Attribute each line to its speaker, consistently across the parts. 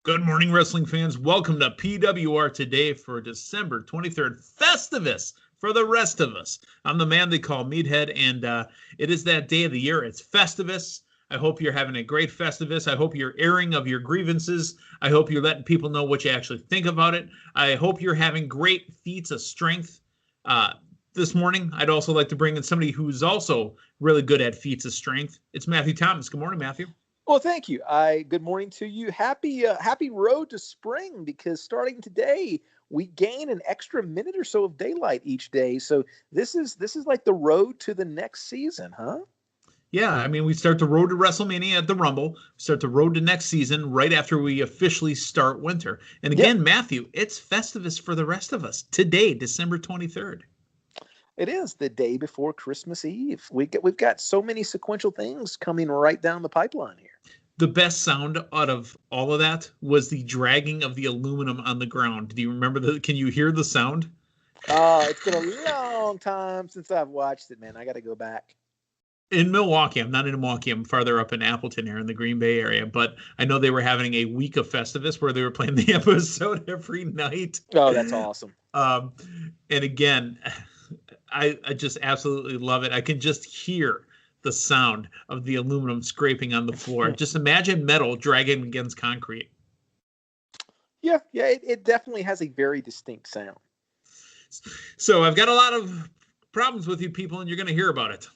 Speaker 1: Good morning, wrestling fans. Welcome to PWR today for December 23rd, Festivus for the rest of us. I'm the man they call Meathead, and it is that day of the year. It's Festivus. I hope you're having a great Festivus. I hope you're airing of your grievances. I hope you're letting people know what you actually think about it. I hope you're having great feats of strength. This morning, I'd also like to bring in somebody who's also really good at feats of strength. It's Matthew Thomas. Good morning, Matthew.
Speaker 2: Well, thank you. Good morning to you. Happy road to spring, because starting today we gain an extra minute or so of daylight each day. So this is like the road to the next season, huh?
Speaker 1: Yeah, I mean, we start the road to WrestleMania at the Rumble. We start the road to next season right after we officially start winter. And again, Matthew, it's Festivus for the rest of us today, December 23rd.
Speaker 2: It is the day before Christmas Eve. We've got so many sequential things coming right down the pipeline here.
Speaker 1: The best sound out of all of that was the dragging of the aluminum on the ground. Do you remember can you hear the sound?
Speaker 2: It's been a long time since I've watched it, man. I got to go back.
Speaker 1: In Milwaukee, I'm not in Milwaukee. I'm farther up in Appleton here in the Green Bay area. But I know they were having a week of Festivus where they were playing the episode every night.
Speaker 2: Oh, that's awesome.
Speaker 1: And again, I just absolutely love it. I can just hear the sound of the aluminum scraping on the floor. Just imagine metal dragging against concrete.
Speaker 2: Yeah, it definitely has a very distinct sound.
Speaker 1: So I've got a lot of problems with you people, and you're going to hear about it.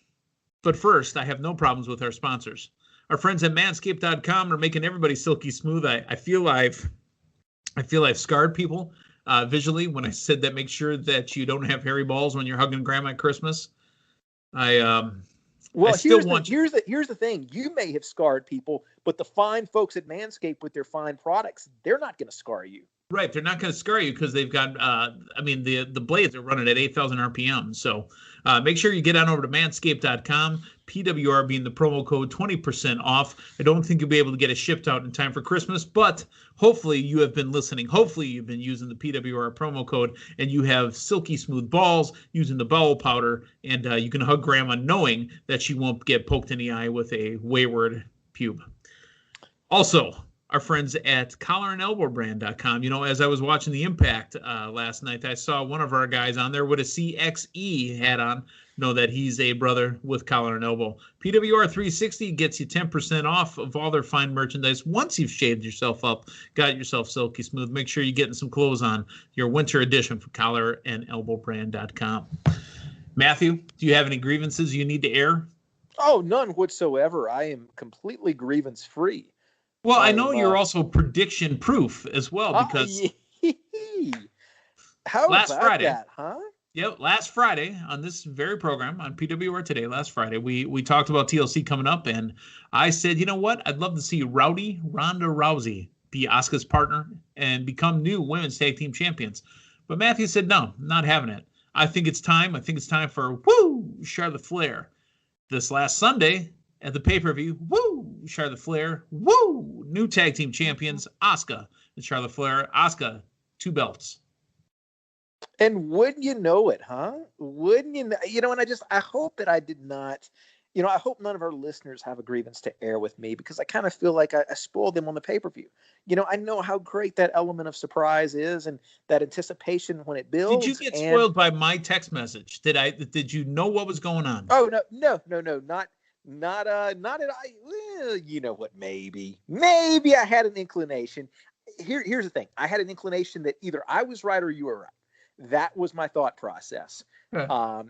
Speaker 1: But first, I have no problems with our sponsors. Our friends at manscaped.com are making everybody silky smooth. I feel I've scarred people visually when I said that. Make sure that you don't have hairy balls when you're hugging grandma at Christmas.
Speaker 2: Well, here's the thing. You may have scarred people, but the fine folks at Manscaped with their fine products, they're not going to scar you.
Speaker 1: Right. They're not going to scar you because they've got, the blades are running at 8,000 RPM. So make sure you get on over to manscaped.com, PWR being the promo code, 20% off. I don't think you'll be able to get it shipped out in time for Christmas, but hopefully you have been listening. Hopefully you've been using the PWR promo code and you have silky smooth balls using the bowel powder, and you can hug grandma knowing that she won't get poked in the eye with a wayward pube. Also, our friends at collarandelbowbrand.com. You know, as I was watching the Impact last night, I saw one of our guys on there with a CXE hat on. Know that he's a brother with Collar and Elbow. PWR 360 gets you 10% off of all their fine merchandise. Once you've shaved yourself up, got yourself silky smooth, make sure you're getting some clothes on your winter edition for collarandelbowbrand.com. Matthew, do you have any grievances you need to air?
Speaker 2: Oh, none whatsoever. I am completely grievance free.
Speaker 1: Well, I know you're also prediction proof as well, because
Speaker 2: how
Speaker 1: last
Speaker 2: about
Speaker 1: Friday,
Speaker 2: that, huh?
Speaker 1: Yeah, last Friday on this very program on PWR Today, last Friday, we talked about TLC coming up, and I said, you know what? I'd love to see Ronda Rousey be Asuka's partner and become new women's tag team champions. But Matthew said, no, not having it. I think it's time. I think it's time for Charlotte Flair. This last Sunday at the pay-per-view, Charlotte Flair, new tag team champions, Asuka and Charlotte Flair. Asuka, 2 belts.
Speaker 2: And wouldn't you know it, huh? Wouldn't you know? You know, and I hope that I did not, I hope none of our listeners have a grievance to air with me, because I kind of feel like I spoiled them on the pay-per-view. I know how great that element of surprise is and that anticipation when it builds.
Speaker 1: Did you get spoiled by my text message? Did you know what was going on?
Speaker 2: Oh, no, not at I. Well, you know what? Maybe I had an inclination. Here's the thing. I had an inclination that either I was right or you were right. That was my thought process. I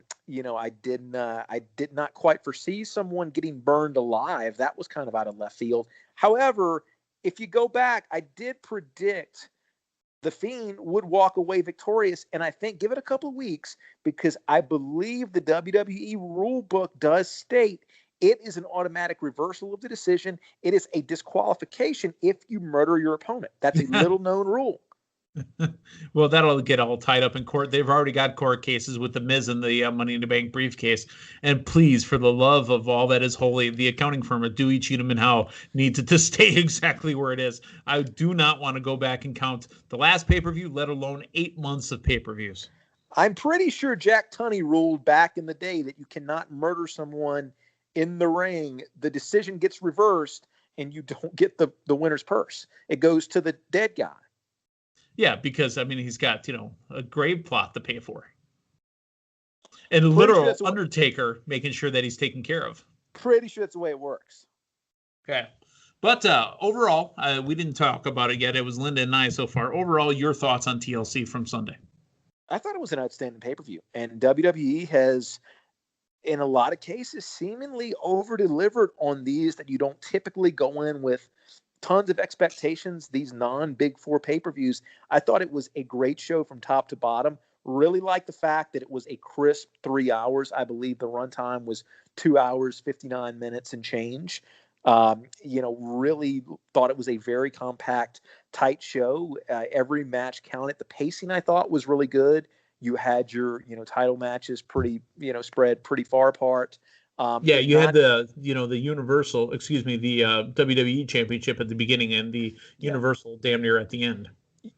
Speaker 2: did not quite foresee someone getting burned alive. That was kind of out of left field. However, if you go back, I did predict The Fiend would walk away victorious, and I think give it a couple of weeks, because I believe the WWE rule book does state it is an automatic reversal of the decision. It is a disqualification if you murder your opponent. That's a little known rule.
Speaker 1: Well, that'll get all tied up in court. They've already got court cases with the Miz and the Money in the Bank briefcase. And please, for the love of all that is holy, the accounting firm at Dewey, Cheatham and Howe needs it to stay exactly where it is. I do not want to go back and count the last pay-per-view, let alone 8 months of pay-per-views.
Speaker 2: I'm pretty sure Jack Tunney ruled back in the day that you cannot murder someone in the ring. The decision gets reversed. and you don't get the winner's purse. It goes to the dead guy.
Speaker 1: Yeah, because, I mean, he's got, a grave plot to pay for. And a
Speaker 2: Pretty
Speaker 1: literal
Speaker 2: sure
Speaker 1: undertaker making sure that he's taken care of.
Speaker 2: Pretty sure that's the way it works.
Speaker 1: Okay. But overall, we didn't talk about it yet. It was Linda and I so far. Overall, your thoughts on TLC from Sunday?
Speaker 2: I thought it was an outstanding pay-per-view. And WWE has, in a lot of cases, seemingly over-delivered on these that you don't typically go in with tons of expectations, these non-Big Four pay-per-views. I thought it was a great show from top to bottom. Really liked the fact that it was a crisp 3 hours. I believe the runtime was 2 hours, 59 minutes and change. Really thought it was a very compact, tight show. Every match counted. The pacing, I thought, was really good. You had your, title matches pretty, spread pretty far apart.
Speaker 1: You had the Universal, the WWE Championship at the beginning and the Universal damn near at the end.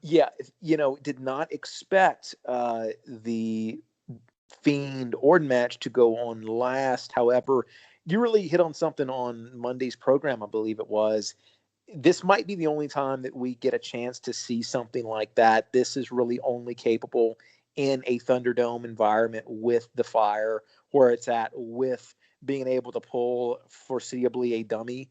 Speaker 2: Yeah, did not expect the Fiend Orton match to go on last. However, you really hit on something on Monday's program, I believe it was. This might be the only time that we get a chance to see something like that. This is really only capable in a Thunderdome environment with the fire where it's at, with being able to pull foreseeably a dummy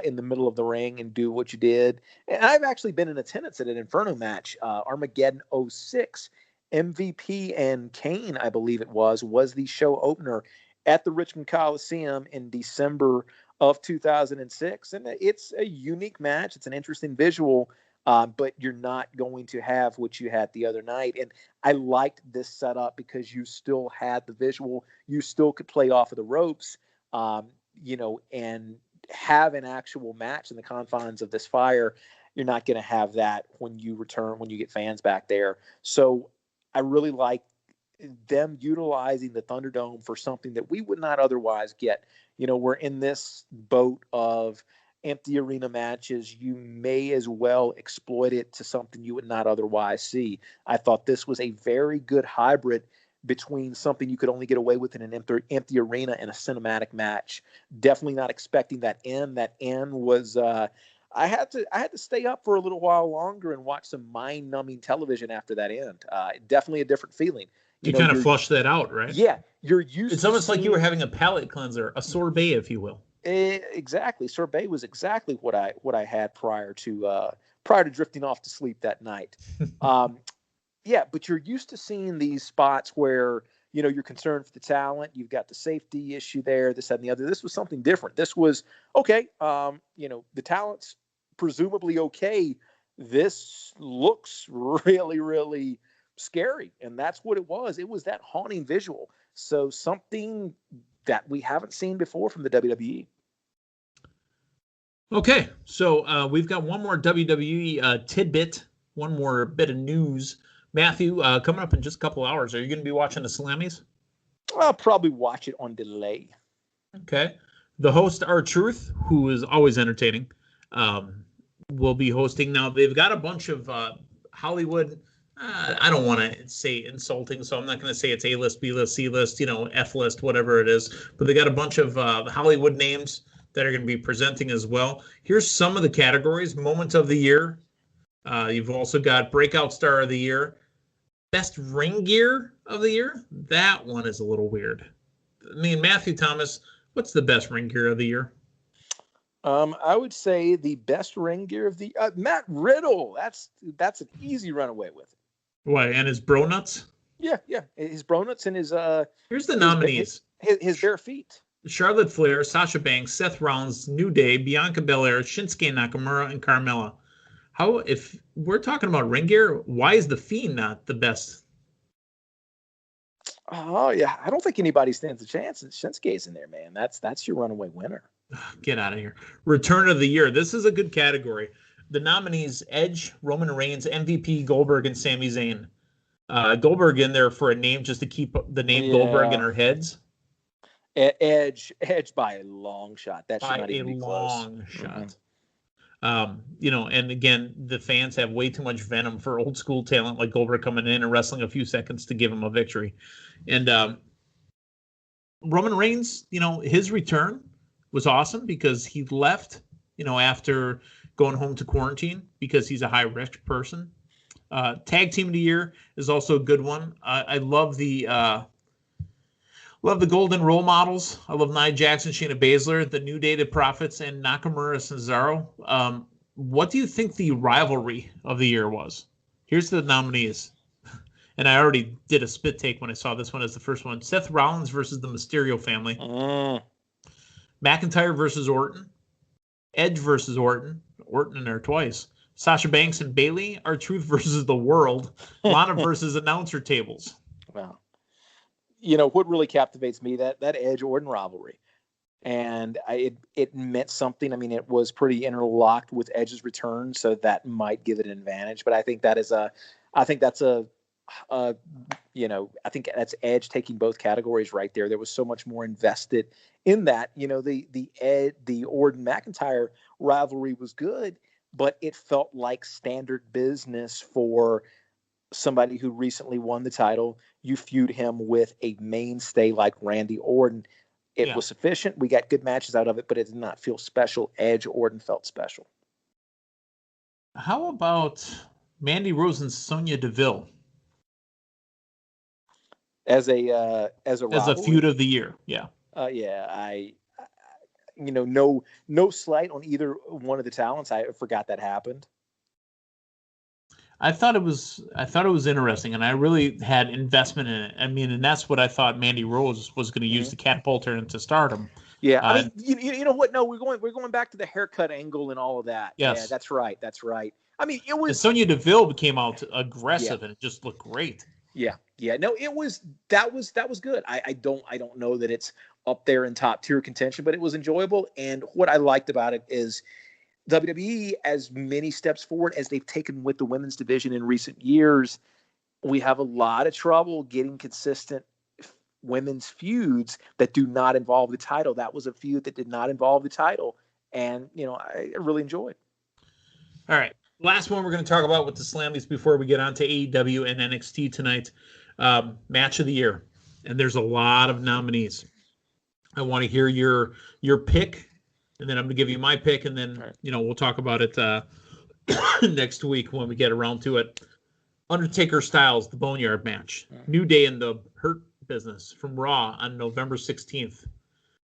Speaker 2: in the middle of the ring and do what you did. And I've actually been in attendance at an Inferno match, Armageddon 06. MVP and Kane, I believe it was the show opener at the Richmond Coliseum in December of 2006. And it's a unique match. It's an interesting visual, but you're not going to have what you had the other night. And I liked this setup because you still had the visual. You still could play off of the ropes, and have an actual match in the confines of this fire. You're not going to have that when you return, when you get fans back there. So I really like them utilizing the Thunderdome for something that we would not otherwise get. We're in this boat of empty arena matches. You may as well exploit it to something you would not otherwise see. I thought this was a very good hybrid between something you could only get away with in an empty arena and a cinematic match. Definitely not expecting that end. That end was I had to stay up for a little while longer and watch some mind-numbing television after that end. Definitely a different feeling.
Speaker 1: You kind of flushed that out, right?
Speaker 2: Yeah, you're used.
Speaker 1: It's almost like you were having a palate cleanser, a sorbet, if you will.
Speaker 2: Exactly. Sorbet was exactly what I had prior to drifting off to sleep that night. Yeah, but you're used to seeing these spots where, you're concerned for the talent. You've got the safety issue there, this, that, and the other. This was something different. This was, okay, the talent's presumably okay. This looks really, really scary. And that's what it was. It was that haunting visual. So something that we haven't seen before from the WWE.
Speaker 1: Okay, so we've got one more WWE tidbit, one more bit of news. Matthew, coming up in just a couple hours, are you going to be watching the Slammys?
Speaker 2: I'll probably watch it on delay.
Speaker 1: Okay. The host, R-Truth, who is always entertaining, will be hosting. Now, they've got a bunch of Hollywood, I don't want to say insulting, so I'm not going to say it's A-list, B-list, C-list, F-list, whatever it is. But they got a bunch of Hollywood names that are going to be presenting as well. Here's some of the categories. Moment of the Year. You've also got Breakout Star of the Year. Best Ring Gear of the Year. That one is a little weird. I mean, Matthew Thomas, what's the best ring gear of the year?
Speaker 2: I would say the best ring gear of the Matt Riddle. That's an easy runaway with it.
Speaker 1: Why? And his bro nuts?
Speaker 2: Yeah. His bro nuts and his
Speaker 1: Here's the nominees.
Speaker 2: His bare feet.
Speaker 1: Charlotte Flair, Sasha Banks, Seth Rollins, New Day, Bianca Belair, Shinsuke Nakamura, and Carmella. How, if we're talking about ring gear, why is the Fiend not the best?
Speaker 2: Oh yeah, I don't think anybody stands a chance. Shinsuke's in there, man. That's your runaway winner.
Speaker 1: Get out of here. Return of the Year. This is a good category. The nominees: Edge, Roman Reigns, MVP, Goldberg, and Sami Zayn. Goldberg in there for a name just to keep the name Goldberg in our heads.
Speaker 2: Edge by a long shot. That should
Speaker 1: by
Speaker 2: not even be close.
Speaker 1: Long shot. And again, the fans have way too much venom for old school talent like Goldberg coming in and wrestling a few seconds to give him a victory. And Roman Reigns, his return was awesome because he left, after going home to quarantine because he's a high-risk person. Tag Team of the Year is also a good one. I love the Golden Role Models. I love Nia Jackson, Shayna Baszler, the New Day, the Profits, and Nakamura Cesaro. What do you think the Rivalry of the Year was? Here's the nominees. And I already did a spit take when I saw this one as the first one. Seth Rollins versus the Mysterio family. McIntyre versus Orton. Edge versus Orton. Orton in there twice. Sasha Banks and Bayley. R-Truth versus the World. Lana versus announcer tables.
Speaker 2: Wow. What really captivates me, that Edge Orton rivalry. And it meant something. I mean, it was pretty interlocked with Edge's return, so that might give it an advantage. But I think that's Edge taking both categories right there. There was so much more invested in that. The Orton McIntyre rivalry was good, but it felt like standard business for somebody who recently won the title. You feud him with a mainstay like Randy Orton. It was sufficient. We got good matches out of it, but it did not feel special. Edge Orton felt special.
Speaker 1: How about Mandy Rose and Sonya Deville?
Speaker 2: As a
Speaker 1: feud of the year, yeah.
Speaker 2: No slight on either one of the talents. I forgot that happened.
Speaker 1: I thought it was interesting, and I really had investment in it. I mean, and that's what I thought Mandy Rose was going to use to catapult her into stardom.
Speaker 2: Yeah, I mean, you know what? No, we're going back to the haircut angle and all of that.
Speaker 1: Yes.
Speaker 2: Yeah, that's right. I mean, it was.
Speaker 1: And Sonya Deville came out aggressive, and it just looked great.
Speaker 2: Yeah. No, that was good. I don't know that it's up there in top tier contention, but it was enjoyable. And what I liked about it is WWE, as many steps forward as they've taken with the women's division in recent years, we have a lot of trouble getting consistent women's feuds that do not involve the title. That was a feud that did not involve the title, and I really enjoyed.
Speaker 1: All right, last one we're going to talk about with the Slammys before we get on to AEW and NXT tonight. Match of the year, and there's a lot of nominees. I want to hear your pick. And then I'm going to give you my pick, and then, we'll talk about it next week when we get around to it. Undertaker Styles, the Boneyard match. New Day in the Hurt Business from Raw on November 16th.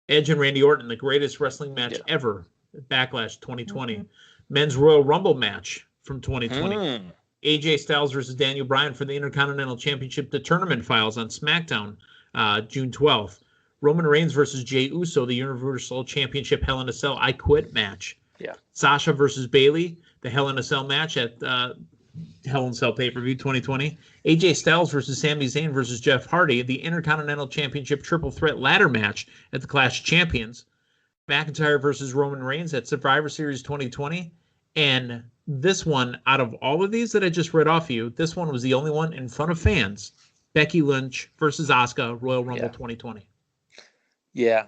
Speaker 1: Edge and Randy Orton, the greatest wrestling match ever. Backlash 2020. Men's Royal Rumble match from 2020. AJ Styles versus Daniel Bryan for the Intercontinental Championship, the tournament files on SmackDown, June 12th. Roman Reigns versus Jey Uso, the Universal Championship Hell in a Cell I Quit match.
Speaker 2: Yeah.
Speaker 1: Sasha versus Bayley, the Hell in a Cell match at Hell in a Cell pay-per-view 2020. AJ Styles versus Sami Zayn versus Jeff Hardy, the Intercontinental Championship Triple Threat ladder match at the Clash of Champions. McIntyre versus Roman Reigns at Survivor Series 2020. And this one, out of all of these that I just read off you, this one was the only one in front of fans. Becky Lynch versus Asuka, Royal Rumble 2020.
Speaker 2: Yeah.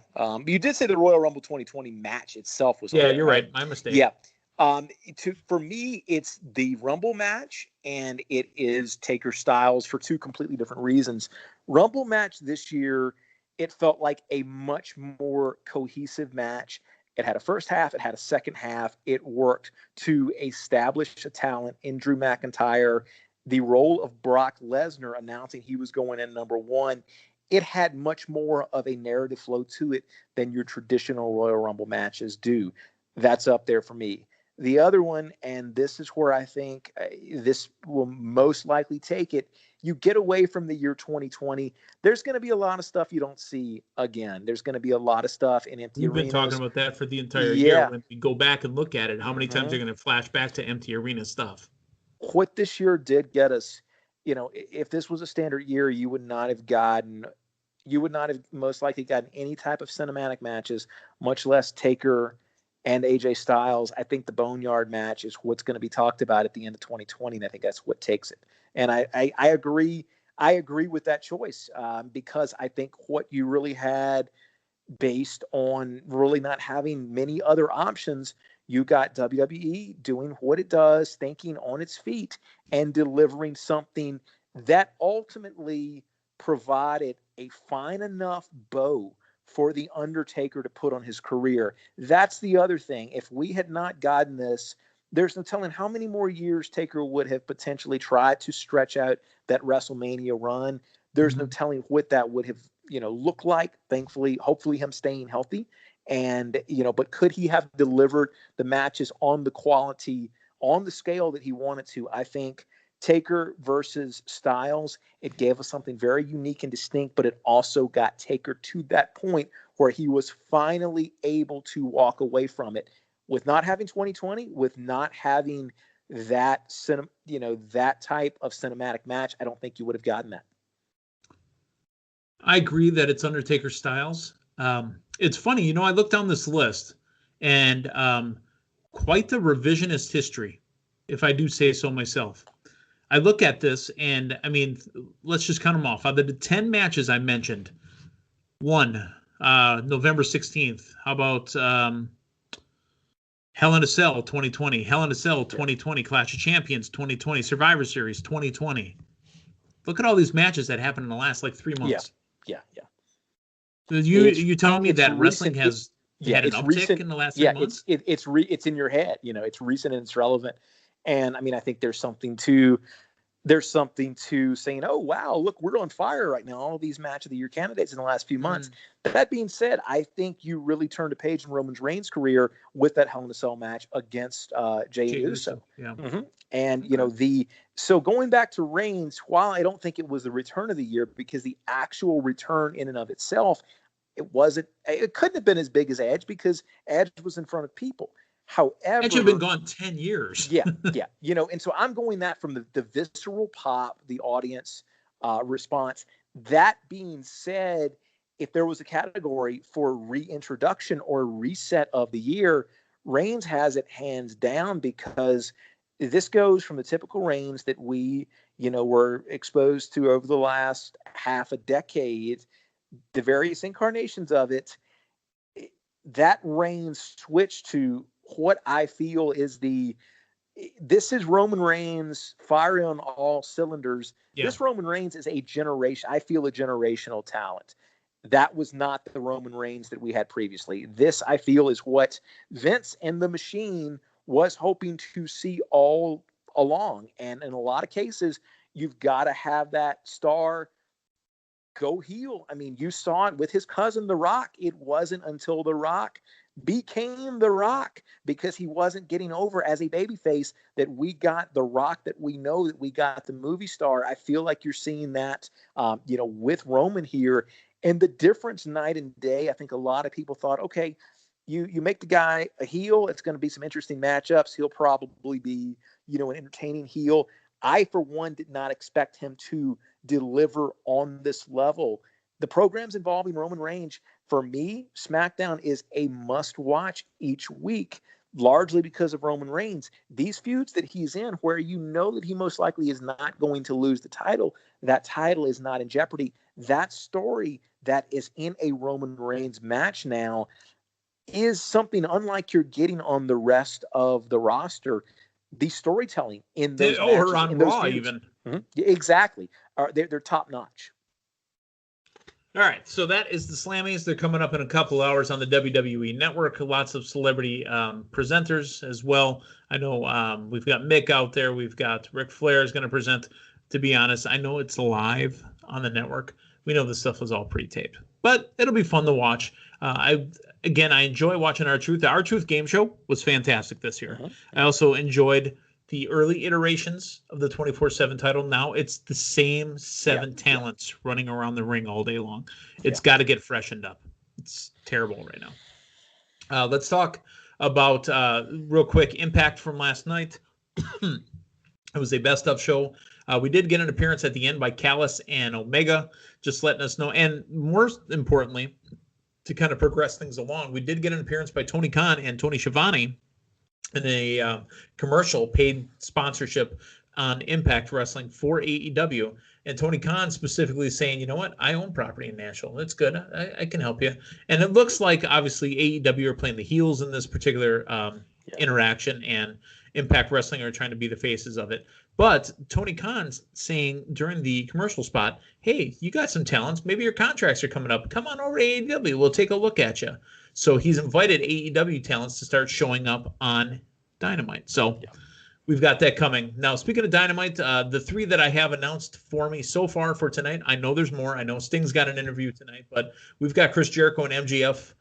Speaker 2: You did say the Royal Rumble 2020 match itself was.
Speaker 1: Yeah, you're right. My mistake.
Speaker 2: Yeah. For me, it's the Rumble match, and it is Taker Styles for two completely different reasons. Rumble match this year, it felt like a much more cohesive match. It had a first half. It had a second half. It worked to establish a talent in Drew McIntyre. The role of Brock Lesnar announcing he was going in number one, it had much more of a narrative flow to it than your traditional Royal Rumble matches do. That's up there for me. The other one, and this is where I think this will most likely take it, you get away from the year 2020, there's going to be a lot of stuff you don't see again. There's going to be a lot of stuff in empty arenas.
Speaker 1: We've been talking about that for the entire year. When we go back and look at it, how many times are going to flash back to empty arena stuff?
Speaker 2: What this year did get us, if this was a standard year, you would not have most likely gotten any type of cinematic matches, much less Taker and AJ Styles. I think the Boneyard match is what's going to be talked about at the end of 2020, and I think that's what takes it. And I agree. I agree with that choice because I think what you really had, based on really not having many other options, you got WWE doing what it does, thinking on its feet, and delivering something that ultimately provided a fine enough bow for the Undertaker to put on his career. That's the other thing. If we had not gotten this, there's no telling how many more years Taker would have potentially tried to stretch out that WrestleMania run. There's no telling what that would have, looked like. Thankfully, hopefully him staying healthy. And, but could he have delivered the matches on the quality, on the scale that he wanted to? I think Taker versus Styles, it gave us something very unique and distinct, but it also got Taker to that point where he was finally able to walk away from it. With not having 2020, with not having that that type of cinematic match, I don't think you would have gotten that.
Speaker 1: I agree that it's Undertaker Styles. It's funny, I looked down this list, and quite the revisionist history, if I do say so myself. I look at this, and let's just count them off. Out of the 10 matches I mentioned, one, November 16th. How about Hell in a Cell 2020, Hell in a Cell 2020, Clash of Champions 2020, Survivor Series 2020. Look at all these matches that happened in the last 3 months.
Speaker 2: Yeah.
Speaker 1: You telling me that wrestling has had an uptick in the last 3 months?
Speaker 2: It's in your head. It's recent and it's relevant. And I think there's something to saying, oh, wow, look, we're on fire right now. All these match of the year candidates in the last few months. That being said, I think you really turned a page in Roman Reigns' career with that Hell in a Cell match against Jey Uso.
Speaker 1: Yeah.
Speaker 2: And, so going back to Reigns, while I don't think it was the return of the year, because the actual return in and of itself, it couldn't have been as big as Edge because Edge was in front of people. However,
Speaker 1: Edge had been gone 10 years.
Speaker 2: yeah. And so I'm going that from the visceral pop, the audience response. That being said, if there was a category for reintroduction or reset of the year, Reigns has it hands down, because this goes from the typical Reigns that we, were exposed to over the last half a decade, the various incarnations of it. That Reigns switched to what I feel is this is Roman Reigns firing on all cylinders. Yeah. This Roman Reigns is a generational talent. That was not the Roman Reigns that we had previously. This, I feel, is what Vince and the Machine was hoping to see all along. And in a lot of cases, you've got to have that star go heel. You saw it with his cousin, The Rock. It wasn't until The Rock became The Rock, because he wasn't getting over as a babyface, that we got The Rock that we know, that we got the movie star. I feel like you're seeing that, with Roman here. And the difference night and day, I think a lot of people thought, okay, you make the guy a heel, it's going to be some interesting matchups. He'll probably be, an entertaining heel. I, for one, did not expect him to deliver on this level. The programs involving Roman Reigns, for me, SmackDown is a must-watch each week, largely because of Roman Reigns. These feuds that he's in, where that he most likely is not going to lose the title, that title is not in jeopardy. That story that is in a Roman Reigns match now is something unlike you're getting on the rest of the roster. The storytelling in those matches,
Speaker 1: or on Raw even.
Speaker 2: Exactly. They're top-notch.
Speaker 1: All right, so that is the Slammys. They're coming up in a couple hours on the WWE Network. Lots of celebrity presenters as well. I know we've got Mick out there. We've got Ric Flair is going to present. To be honest, I know it's live on the network. We know this stuff was all pre-taped, but it'll be fun to watch. I enjoy watching R-Truth. The R-Truth game show was fantastic this year. I also enjoyed the early iterations of the 24/7 title. Now it's the same seven talents running around the ring all day long. It's got to get freshened up. It's terrible right now. Let's talk about, real quick, Impact from last night. It was a best of show. We did get an appearance at the end by Callis and Omega, just letting us know. And more importantly, to kind of progress things along, we did get an appearance by Tony Khan and Tony Schiavone in a commercial paid sponsorship on Impact Wrestling for AEW. And Tony Khan specifically saying, you know what, I own property in Nashville. It's good. I can help you. And it looks like, obviously, AEW are playing the heels in this particular interaction. And Impact Wrestling are trying to be the faces of it. But Tony Khan's saying during the commercial spot, hey, you got some talents. Maybe your contracts are coming up. Come on over to AEW. We'll take a look at you. So he's invited AEW talents to start showing up on Dynamite. So we've got that coming. Now, speaking of Dynamite, the 3 that I have announced for me so far for tonight, I know there's more. I know Sting's got an interview tonight, but we've got Chris Jericho and MJF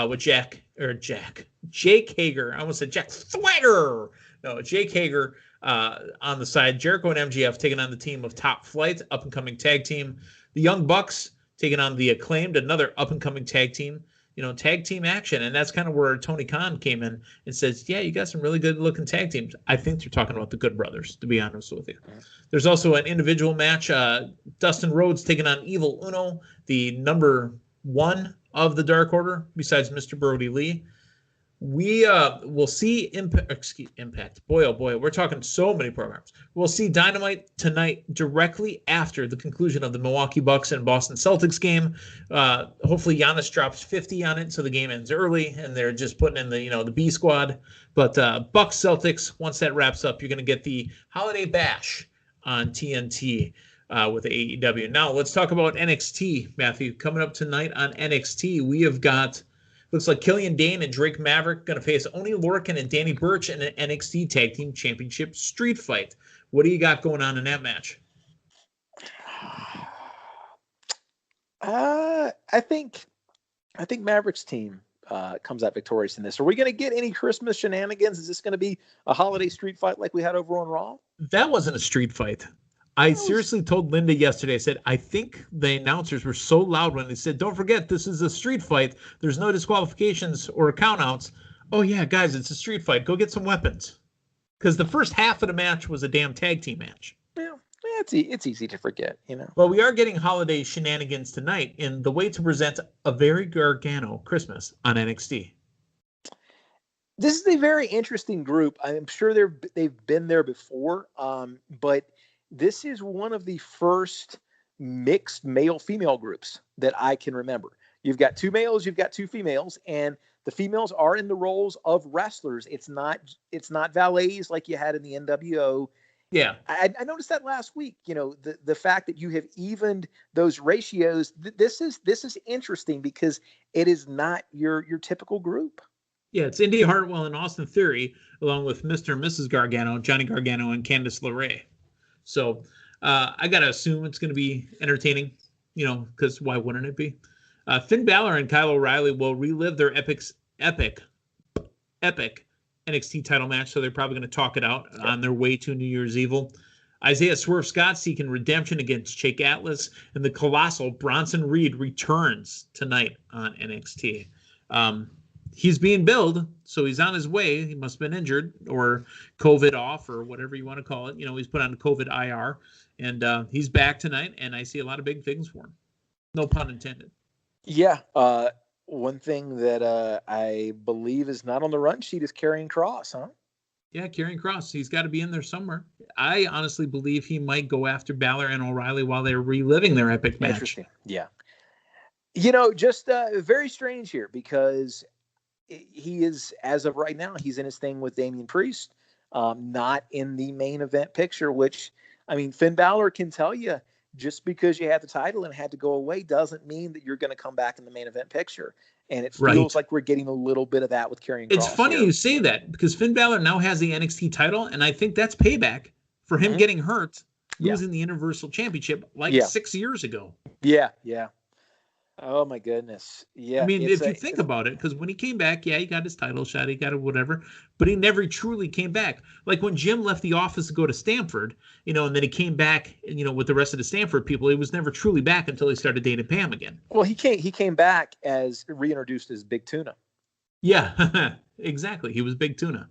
Speaker 1: with Jake Hager. I almost said Jack Swagger. No, Jake Hager on the side. Jericho and MJF taking on the team of Top Flight, up-and-coming tag team. The Young Bucks taking on the Acclaimed, another up-and-coming tag team. Tag team action. And that's kind of where Tony Khan came in and says, yeah, you got some really good looking tag teams. I think they're talking about the Good Brothers, to be honest with you. There's also an individual match. Dustin Rhodes taking on Evil Uno, the number 1 of the Dark Order, besides Mr. Brody Lee. We will see Impact. Boy, oh boy, we're talking so many programs. We'll see Dynamite tonight directly after the conclusion of the Milwaukee Bucks and Boston Celtics game. Hopefully Giannis drops 50 on it, so the game ends early, and they're just putting in the B squad. But Bucks Celtics, once that wraps up, you're going to get the Holiday Bash on TNT with AEW. Now let's talk about NXT, Matthew. Coming up tonight on NXT, we have got. Looks like Killian Dane and Drake Maverick going to face Oney Lorcan and Danny Burch in an NXT Tag Team Championship street fight. What do you got going on in that match?
Speaker 2: I think Maverick's team comes out victorious in this. Are we going to get any Christmas shenanigans? Is this going to be a holiday street fight like we had over on Raw?
Speaker 1: That wasn't a street fight. I seriously told Linda yesterday, I said, I think the announcers were so loud when they said, don't forget, this is a street fight. There's no disqualifications or countouts. Oh, yeah, guys, it's a street fight. Go get some weapons. Because the first half of the match was a damn tag team match.
Speaker 2: Yeah, it's easy to forget,
Speaker 1: Well, we are getting holiday shenanigans tonight in the way to present a very Gargano Christmas on NXT.
Speaker 2: This is a very interesting group. I'm sure they've been there before, but this is one of the first mixed male-female groups that I can remember. You've got 2 males, you've got 2 females, and the females are in the roles of wrestlers. It's not valets like you had in the NWO.
Speaker 1: Yeah,
Speaker 2: I noticed that last week. The fact that you have evened those ratios. This is interesting because it is not your typical group.
Speaker 1: Yeah, it's Indy Hartwell and Austin Theory, along with Mr. and Mrs. Gargano, Johnny Gargano, and Candice LeRae. So I got to assume it's going to be entertaining, because why wouldn't it be? Finn Balor and Kyle O'Reilly will relive their epic NXT title match, so they're probably going to talk it out on their way to New Year's Evil. Isaiah Swerve Scott seeking redemption against Jake Atlas, and the colossal Bronson Reed returns tonight on NXT. He's being billed, so he's on his way. He must have been injured or COVID off or whatever you want to call it. He's put on COVID IR, and he's back tonight, and I see a lot of big things for him. No pun intended.
Speaker 2: Yeah. One thing that I believe is not on the run sheet is Karrion Kross, huh?
Speaker 1: Yeah, Karrion Kross. He's got to be in there somewhere. I honestly believe he might go after Balor and O'Reilly while they're reliving their epic match.
Speaker 2: Interesting. Yeah. Just very strange here because he is, as of right now, he's in his thing with Damian Priest, not in the main event picture, which, Finn Balor can tell you, just because you had the title and had to go away doesn't mean that you're going to come back in the main event picture. And it feels like we're getting a little bit of that with Karrion Kross.
Speaker 1: It's funny you say that because Finn Balor now has the NXT title, and I think that's payback for him getting hurt, losing the Universal Championship 6 years ago.
Speaker 2: Yeah. Oh my goodness. Yeah.
Speaker 1: If you think about it, because when he came back, he got his title shot, he got whatever, but he never truly came back. Like when Jim left the office to go to Stanford, and then he came back, with the rest of the Stanford people, he was never truly back until he started dating Pam again.
Speaker 2: Well, he came back as reintroduced as Big Tuna.
Speaker 1: Yeah, exactly. He was Big Tuna.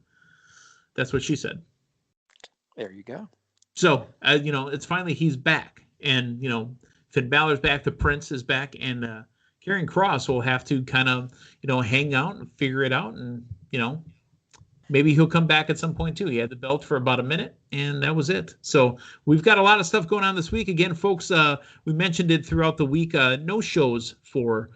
Speaker 1: That's what she said.
Speaker 2: There you go.
Speaker 1: So, it's finally he's back, and Finn Balor's back, the Prince is back, and Karrion Kross will have to kind of, hang out and figure it out and, Maybe he'll come back at some point too. He had the belt for about a minute, and that was it. So we've got a lot of stuff going on this week. Again, folks, we mentioned it throughout the week. No shows for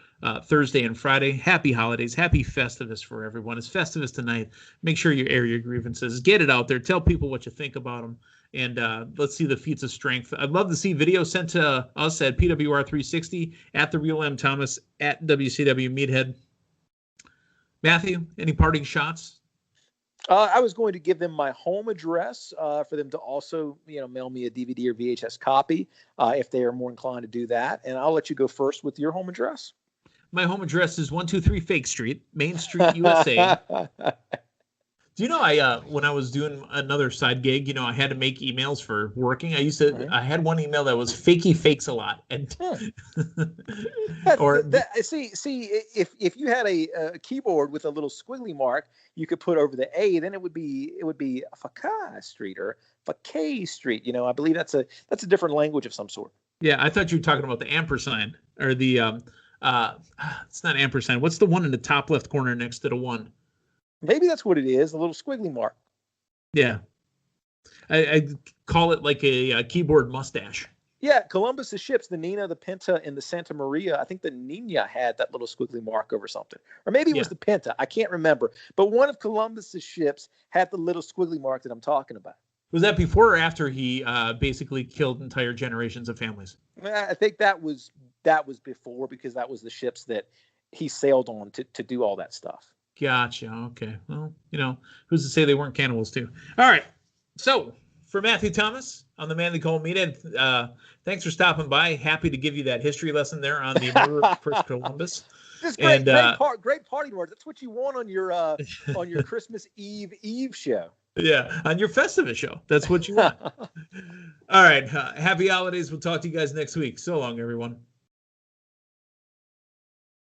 Speaker 1: Thursday and Friday. Happy holidays. Happy Festivus for everyone. It's Festivus tonight. Make sure you air your grievances. Get it out there. Tell people what you think about them. And let's see the feats of strength. I'd love to see videos sent to us at PWR 360, at The Real M. Thomas, at WCW Meathead. Matthew, any parting shots?
Speaker 2: I was going to give them my home address for them to also, mail me a DVD or VHS copy if they are more inclined to do that. And I'll let you go first with your home address.
Speaker 1: My home address is 123 Fake Street, Main Street, USA. Do you know, when I was doing another side gig, I had to make emails for working. I had one email that was fakey fakes a lot. And
Speaker 2: see, if you had a keyboard with a little squiggly mark, you could put over the A, then it would be Fakay Street or Fakay Street. I believe that's a different language of some sort.
Speaker 1: Yeah, I thought you were talking about the ampersand or the it's not ampersand. What's the one in the top left corner next to the one?
Speaker 2: Maybe that's what it is, a little squiggly mark.
Speaker 1: Yeah. I call it like a keyboard mustache.
Speaker 2: Yeah, Columbus's ships, the Nina, the Pinta, and the Santa Maria, I think the Nina had that little squiggly mark over something. Or maybe it was the Pinta. I can't remember. But one of Columbus's ships had the little squiggly mark that I'm talking about.
Speaker 1: Was that before or after he basically killed entire generations of families?
Speaker 2: I think that was before, because that was the ships that he sailed on to do all that stuff.
Speaker 1: Gotcha. Okay. Well, who's to say they weren't cannibals too? All right. So for Matthew Thomas on the Man They Call Meathead, thanks for stopping by. Happy to give you that history lesson there on the murder of Chris Columbus.
Speaker 2: Just great party words. That's what you want on your Christmas Eve show.
Speaker 1: Yeah, on your Festivus show. That's what you want. All right. Happy holidays. We'll talk to you guys next week. So long, everyone.